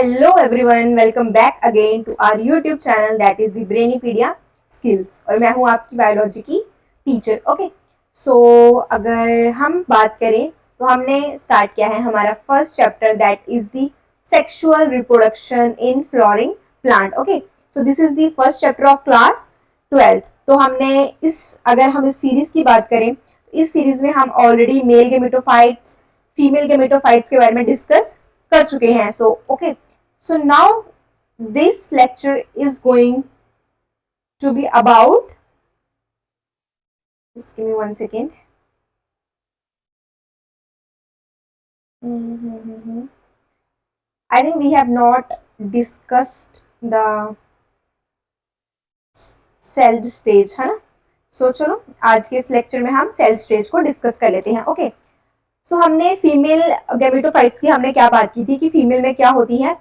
Hello everyone, welcome back again to our YouTube channel that is the Brainipedia Skills और मैं हूँ आपकी biology की टीचर। ओके, सो अगर हम बात करें तो हमने स्टार्ट किया है हमारा first chapter that is the sexual reproduction in flowering plant. Okay, so this is the first chapter of class 12th। तो हमने अगर हम इस सीरीज की बात करें तो इस सीरीज में हम already male gametophytes, female gametophytes के बारे में डिस्कस कर चुके हैं। So okay, so now this lecture is going to be about, just give me 1 second. I think we have not discussed the sailed stage, है ना। सो चलो आज के इस लेक्चर में हम सेल स्टेज को डिस्कस कर लेते हैं। ओके, सो हमने फीमेल गैमेटोफाइट्स की हमने क्या बात की थी कि फीमेल में क्या होती है,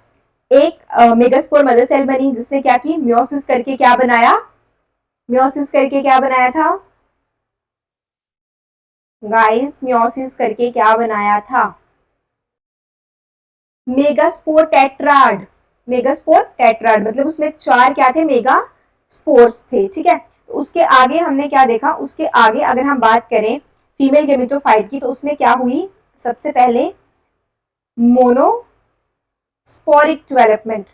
एक मेगास्पोर मदर सेल बनी जिसने क्या की, मियोसिस करके क्या बनाया, मियोसिस करके क्या बनाया था गाइस, मियोसिस करके क्या बनाया था, मेगास्पोर टेट्राड। मेगास्पोर टेट्राड मतलब उसमें 4 क्या थे, मेगा स्पोर्स थे। ठीक है, तो उसके आगे हमने क्या देखा, उसके आगे अगर हम बात करें फीमेल गेमेटोफाइट की तो उसमें क्या हुई, सबसे पहले मोनोस्पोरिक डेवलपमेंट।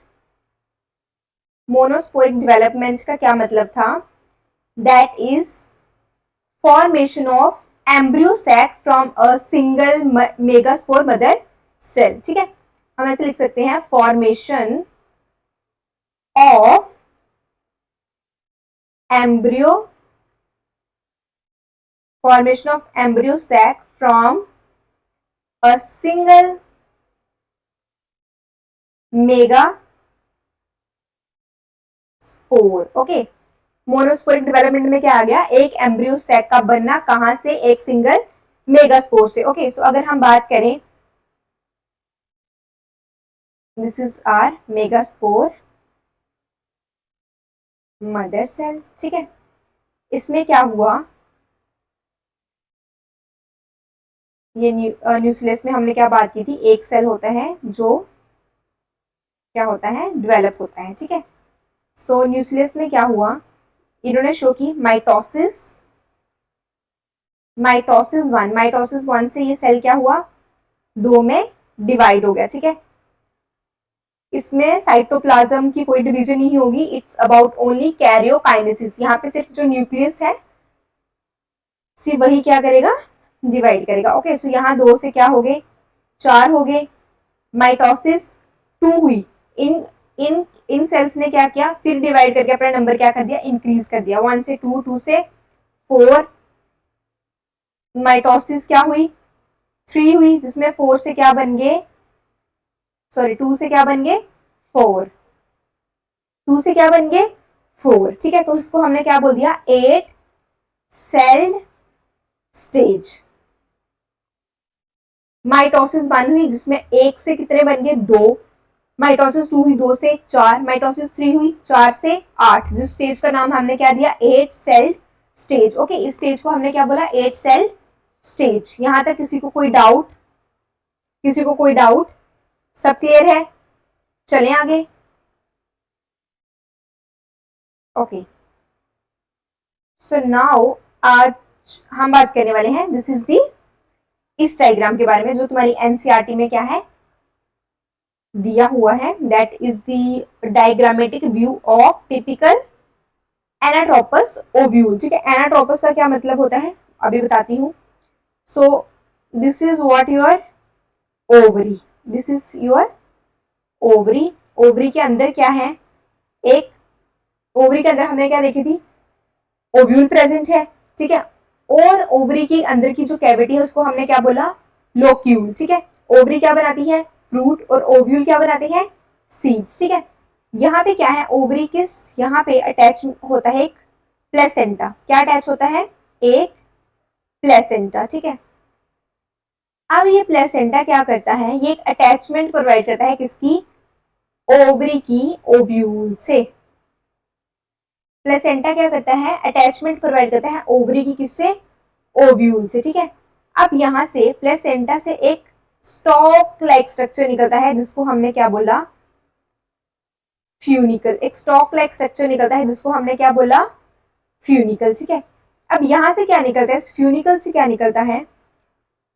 मोनोस्पोरिक डेवलपमेंट का क्या मतलब था, that is formation of embryo sac from a single megaspore mother cell. ठीक है, हम ऐसे लिख सकते हैं, formation of embryo, formation of embryo sac from a single megaspore। Okay, monosporic development में क्या आ गया, एक एम्ब्रियो सैक का बनना, कहां से, एक सिंगल मेगास्पोर से। ओके, सो अगर हम बात करें, this is our megaspore mother cell. ठीक है, इसमें क्या हुआ, ये न्यूक्लियस में हमने क्या बात की थी, एक सेल होता है जो क्या होता है, डेवलप होता है। ठीक है, सो न्यूक्लियस में क्या हुआ, इन्होंने शो की माइटोसिस, माइटोसिस 1, माइटोसिस 1 से ये सेल क्या हुआ, 2 में डिवाइड हो गया। ठीक है, इसमें साइटोप्लाज्म की कोई डिवीजन नहीं होगी, इट्स अबाउट ओनली कैरियोकाइनेसिस। यहाँ पे सिर्फ जो न्यूक्लियस है सिर्फ वही क्या करेगा, डिवाइड करेगा। ओके, सो यहाँ 2 से क्या हो गए, 4 हो गए, माइटोसिस 2 हुई, इन इन इन सेल्स ने क्या किया, फिर डिवाइड करके अपना नंबर क्या कर दिया, इंक्रीज कर दिया, 1 से 2, 2 से 4, माइटोसिस क्या हुई, 3 हुई, जिसमें 4 से क्या बन गए, सॉरी 2 से क्या बन गए, 4, 2 से क्या बन गए, 4। ठीक है, तो इसको हमने क्या बोल दिया, 8 सेल्ड स्टेज। माइटोसिस 1 हुई जिसमें 1 से कितने बन गए, 2, माइटोसिस 2 हुई 2 से 4, माइटोसिस 3 हुई 4 से 8, जिस स्टेज का नाम हमने क्या दिया, 8 सेल्ड स्टेज। ओके, इस स्टेज को हमने क्या बोला, 8 सेल्ड स्टेज। यहां तक किसी को कोई डाउट, किसी को कोई डाउट, सब क्लियर है, चलें आगे। ओके, सो नाउ आज हम बात करने वाले हैं, दिस इज दी, इस डायग्राम के बारे में जो तुम्हारी एनसीईआरटी में क्या है दिया हुआ है, that is the diagrammatic view of typical anatropous ovule. ठीक है, एनाट्रोपस का क्या मतलब होता है अभी बताती हूँ। So this is what your ovary, this is your ovary. Ovary के अंदर क्या है, एक ओवरी के अंदर हमने क्या देखी थी, ओव्यूल प्रेजेंट है। ठीक है, और ओवरी के अंदर की जो कैविटी है उसको हमने क्या बोला, लोक्यूल। ठीक है, ओवरी क्या बनाती है, फ्रूट, और ओव्यूल क्या बनाती है, सीड्स। ठीक है, यहाँ पे क्या है, ओवरी किस, यहाँ पे अटैच होता है एक प्लेसेंटा, क्या अटैच होता है, एक प्लेसेंटा। ठीक है, अब ये प्लेसेंटा क्या करता है, ये एक अटैचमेंट प्रोवाइड करता है किसकी, ओवरी की ओव्यूल से। प्लेसेंटा क्या करता है, अटैचमेंट प्रोवाइड करता है ओवरी की किससे, ओव्यूल से। ठीक है, अब यहाँ से प्लेसेंटा से एक स्टॉक लाइक स्ट्रक्चर निकलता है जिसको हमने क्या बोला, फ्यूनिकल, एक स्टॉक लाइक स्ट्रक्चर निकलता है जिसको हमने क्या बोला, फ्यूनिकल। ठीक है, अब यहां से क्या निकलता है, फ्यूनिकल से क्या निकलता है,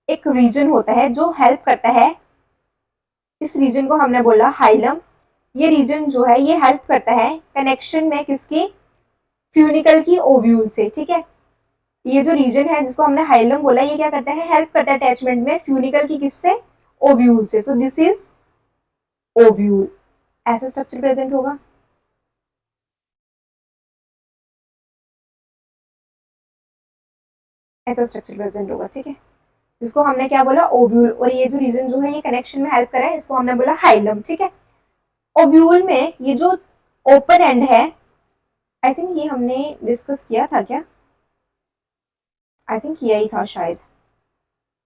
एक रीजन होता है जो हेल्प करता है, इस रीजन को हमने बोला हाइलम। ये रीजन जो है ये हेल्प करता है कनेक्शन में किसके, फ्यूनिकल की ओव्यूल से। ठीक है, ये जो रीजन है जिसको हमने हाइलम बोला, ये क्या करता है, हेल्प करता है अटैचमेंट में फ्यूनिकल की किससे, ओव्यूल से। सो दिस इज ओव्यूल, ऐसा स्ट्रक्चर प्रेजेंट होगा। ऐसा स्ट्रक्चर प्रेजेंट होगा। ठीक है, जिसको हमने क्या बोला, ओव्यूल, और ये जो रीजन जो है ये कनेक्शन में हेल्प कर रहा है, इसको हमने बोला हाइलम। ठीक है, ओव्यूल में ये जो ओपन एंड है, आई थिंक ये हमने डिस्कस किया था क्या, आई थिंक किया ही था शायद।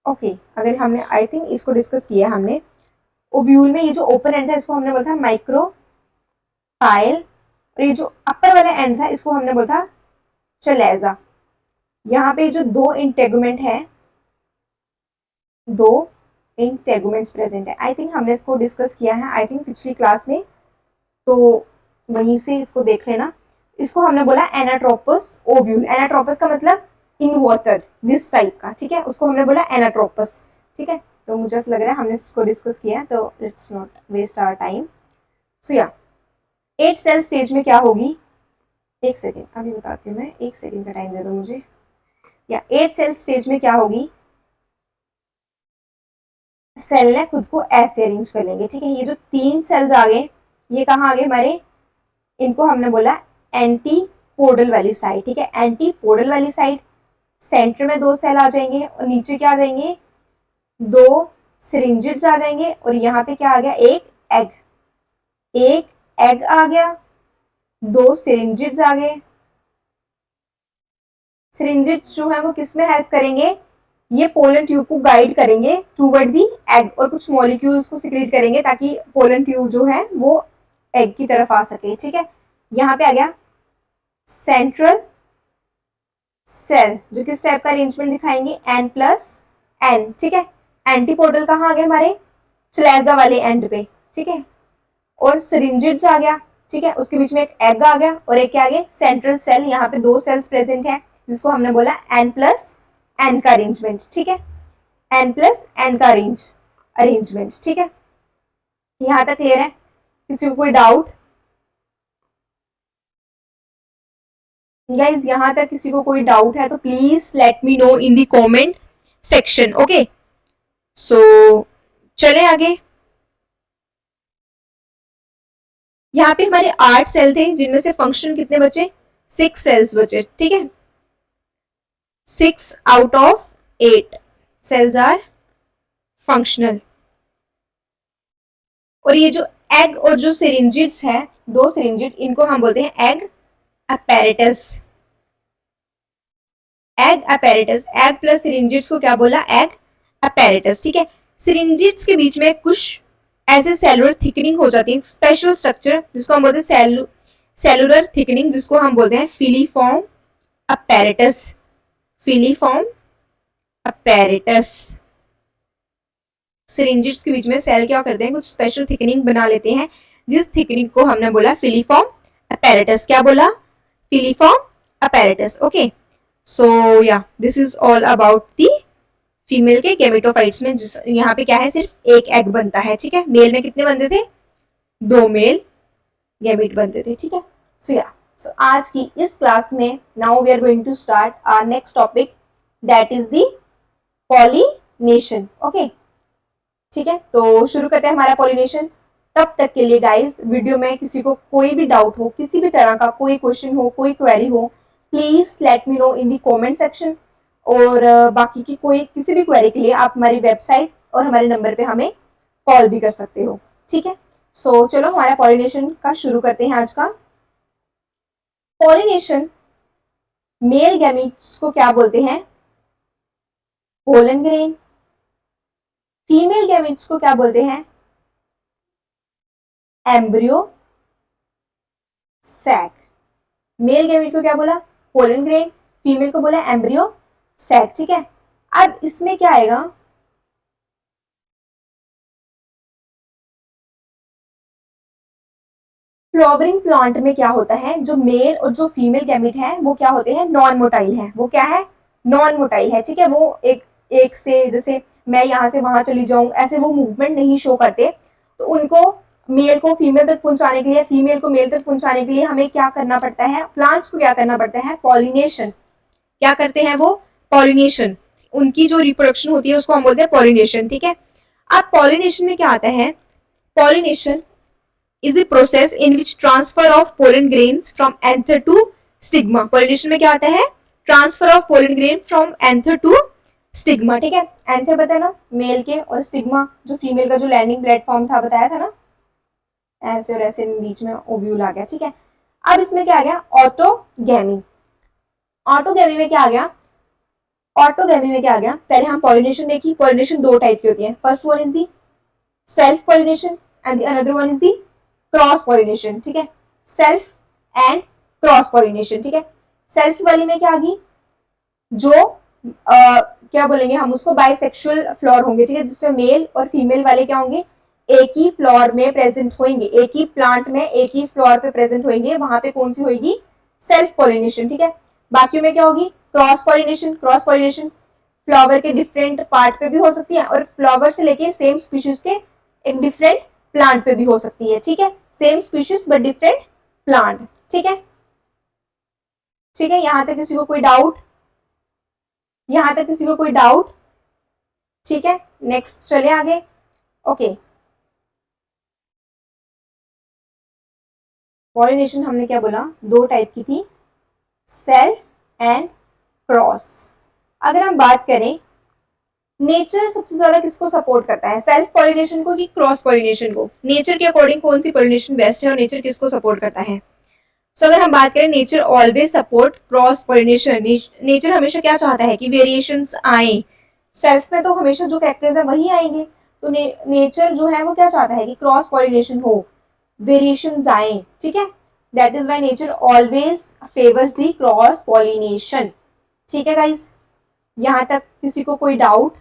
ओके अगर हमने, आई थिंक इसको डिस्कस किया हमने। ओव्यूल में ये जो ओपन एंड था इसको हमने बोला था माइक्रो पाइल, और ये जो अपर वाला एंड था इसको हमने बोला था चलेजा। यहाँ पे जो दो इंटेगुमेंट है, दो इंटेगुमेंट्स प्रेजेंट है, आई थिंक हमने इसको डिस्कस किया है, आई थिंक पिछली क्लास में, तो वहीं से इसको देख लेना। इसको हमने बोला एनाट्रोपस ओव्यूल। एनाट्रोपस का मतलब इनवर्टेड, दिस टाइप का। ठीक है, उसको हमने बोला एनाट्रोपस। ठीक है, तो मुझे ऐसा लग रहा है हमने इसको डिस्कस किया है, तो let's not waste our time. So या 8 सेल स्टेज में क्या होगी, एक सेकेंड अभी बताती हूँ मैं, एक सेकेंड का टाइम दे दो मुझे। या 8 सेल स्टेज में क्या होगी, सेल ने खुद को ऐसे अरेंज कर लेंगे। ठीक है, ये जो 3 सेल्स आ गए, ये कहाँ आ गए हमारे, इनको हमने बोला एंटी पोडल वाली साइड। ठीक है, एंटी पोडल वाली साइड, सेंटर में 2 सेल आ जाएंगे और नीचे क्या आ जाएंगे, 2 सिरिंजिड्स आ जाएंगे, और यहाँ पे क्या आ गया, एक एग, एक एग आ गया, 2 सिरिंजिड्स आ गए। सिरिंजिड्स जो है वो किस में हेल्प करेंगे, ये पोलन ट्यूब को गाइड करेंगे टूवर्ड दी एग, और कुछ मॉलिक्यूल्स को सिक्रीट करेंगे ताकि पोलन ट्यूब जो है वो एग की तरफ आ सके। ठीक है, यहाँ पे आ गया सेंट्रल सेल, जो किस टाइप का अरेंजमेंट दिखाएंगे, एन प्लस एन। ठीक है, एंटीपोडल कहाँ आ गए हमारे, चलेजा वाले एंड पे। ठीक है, और सिरिंजिड्स आ गया। ठीक है, उसके बीच में एक एग आ गया, और एक क्या आ गया, सेंट्रल सेल। यहाँ पे 2 सेल्स प्रेजेंट है जिसको हमने बोला एन प्लस एन का अरेंजमेंट। ठीक है, एन प्लस एन का अरेंजमेंट। ठीक है, यहाँ तक क्लियर है, किसी को कोई डाउट, गाइज यहाँ तक किसी को कोई डाउट है तो please let me know in the comment section. Okay, so चले आगे। यहाँ पे हमारे 8 सेल थे जिनमें से फंक्शन कितने बचे, 6 सेल्स बचे। ठीक है, 6 out of 8 cells are functional. और ये जो एग और जो सिरिंजिड्स है, 2 सिरिंजिड, इनको हम बोलते हैं egg apparatus. Egg apparatus, egg plus synergids को क्या बोला, एग अपैरेटस। ठीक है, सिरिंजिड्स के बीच में कुछ ऐसे सेलुलर थिकनिंग हो जाती है, स्पेशल स्ट्रक्चर जिसको हम बोलते हैं सेलुलर थिकनिंग, जिसको हम बोलते हैं फिलीफॉर्म अपैरेटस। फिलीफॉर्म अपैरेटस, सिरिंजिड्स के बीच में सेल क्या करते हैं, कुछ स्पेशल थिकनिंग बना लेते हैं, जिस थिकनिंग को हमने बोला फिलीफॉर्म अपैरेटस। क्या बोला, फिलीफॉर्म अपैरेटस। ओके, सो या this is all about the female के गेमेटोफाइट्स में। यहाँ पे क्या है, सिर्फ एक एग बनता है। ठीक है, मेल में कितने बनते थे, 2 मेल गैमेट बनते थे। ठीक है, सो या सो आज की इस क्लास में now we are going to start our next topic, that is the pollination. Okay, ठीक है, तो शुरू करते हैं हमारा पॉलिनेशन। तब तक के लिए गाइस, वीडियो में किसी को कोई भी डाउट हो, किसी भी तरह का कोई क्वेश्चन हो, कोई क्वेरी हो, please let me know in the comment section. और बाकी की कोई किसी भी क्वेरी के लिए आप हमारी वेबसाइट और हमारे नंबर पे हमें कॉल भी कर सकते हो। ठीक है, सो चलो हमारा पॉलिनेशन का शुरू करते हैं आज का। पॉलिनेशन, मेल गैमीट्स को क्या बोलते हैं, पोलन ग्रेन। फीमेल गैमीट्स को क्या बोलते हैं, एम्ब्रियो सैक। मेल गैमीट को क्या बोला, पोलन ग्रेन, फीमेल को बोला एम्ब्रियो सैक। ठीक है, अब इसमें क्या आएगा, फ्लावरिंग प्लांट में क्या होता है, जो मेल और जो फीमेल गैमेट है वो क्या होते हैं, नॉन मोटाइल है। वो क्या है, नॉन मोटाइल है, ठीक है। वो एक से, जैसे मैं यहाँ से वहां चली जाऊं, ऐसे वो मूवमेंट नहीं शो करते। तो उनको मेल को फीमेल तक पहुंचाने के लिए, फीमेल को मेल तक पहुंचाने के लिए हमें क्या करना पड़ता है, प्लांट्स को क्या करना पड़ता है, पॉलिनेशन। क्या करते हैं वो, पॉलिनेशन। उनकी जो रिप्रोडक्शन होती है उसको हम बोलते हैं पॉलिनेशन, ठीक है। अब पॉलिनेशन में क्या आता है, pollination is a process in which transfer of pollen grains from anther to stigma। pollination में क्या आता है, transfer of pollen grain from anther to stigma, ठीक है। एंथर पता है ना, मेल के, और स्टिग्मा जो फीमेल का जो लैंडिंग प्लेटफॉर्म था, बताया था ना, ऐसे और ऐसे बीच में ओव्यूल आ गया, ठीक है। अब इसमें क्या आ गया, ऑटोगैमी। ऑटोगैमी में क्या आ गया, ऑटोगैमी में क्या आ गया, पहले हम पॉलिनेशन देखी। पॉलिनेशन दो टाइप की होती है, first one is the self pollination and the another one is the cross pollination, ठीक है। सेल्फ एंड क्रॉस पॉलिनेशन, ठीक है। सेल्फ वाली में क्या आ गई, जो क्या बोलेंगे हम उसको, बाइसेक्सुअल फ्लोर होंगे, ठीक है, जिसमें मेल और फीमेल वाले क्या होंगे, एक ही फ्लोर में प्रेजेंट होंगे, एक ही प्लांट में एक ही फ्लोर पे प्रेजेंट होंगे, वहां पे कौन सी होगी, सेल्फ पॉलिनेशन, ठीक है। बाकी में क्या होगी, cross pollination. Cross pollination flower के डिफरेंट पार्ट पे भी हो सकती है, और फ्लावर से लेके सेम स्पीशीज के एक डिफरेंट प्लांट पे भी हो सकती है, ठीक है। Same species but different plant, ठीक है। ठीक है, यहां तक किसी को कोई डाउट, यहां तक किसी को कोई डाउट, ठीक है। नेक्स्ट चले आगे, ओके। पॉलिनेशन हमने क्या बोला, दो टाइप की थी, सेल्फ एंड क्रॉस। अगर हम बात करें, नेचर सबसे ज्यादा किसको सपोर्ट करता है, सेल्फ पॉलिनेशन को कि क्रॉस पॉलिनेशन को, नेचर के अकॉर्डिंग कौन सी पॉलिनेशन बेस्ट है और नेचर किसको सपोर्ट करता है। सो अगर हम बात करें, nature always support cross pollination. Nature हमेशा क्या चाहता है कि वेरिएशंस आए, सेल्फ में तो हमेशा जो कैरेक्टर्स है वही आएंगे, तो नेचर जो है वो क्या चाहता है कि क्रॉस पॉलिनेशन हो, वेरिएशंस आए, ठीक है। That is why nature always favours the cross pollination, ठीक है गाइस। यहाँ तक किसी को कोई डाउट,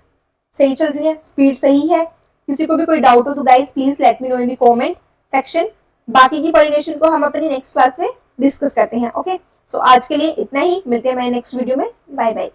सही चल रही है, स्पीड सही है, किसी को भी कोई डाउट हो तो guys please let me know in the comment section. बाकी की पॉलिनेशन को हम अपनी नेक्स्ट क्लास में डिस्कस करते हैं, ओके। सो आज के लिए इतना ही, मिलते हैं मैं नेक्स्ट वीडियो में, बाय बाय।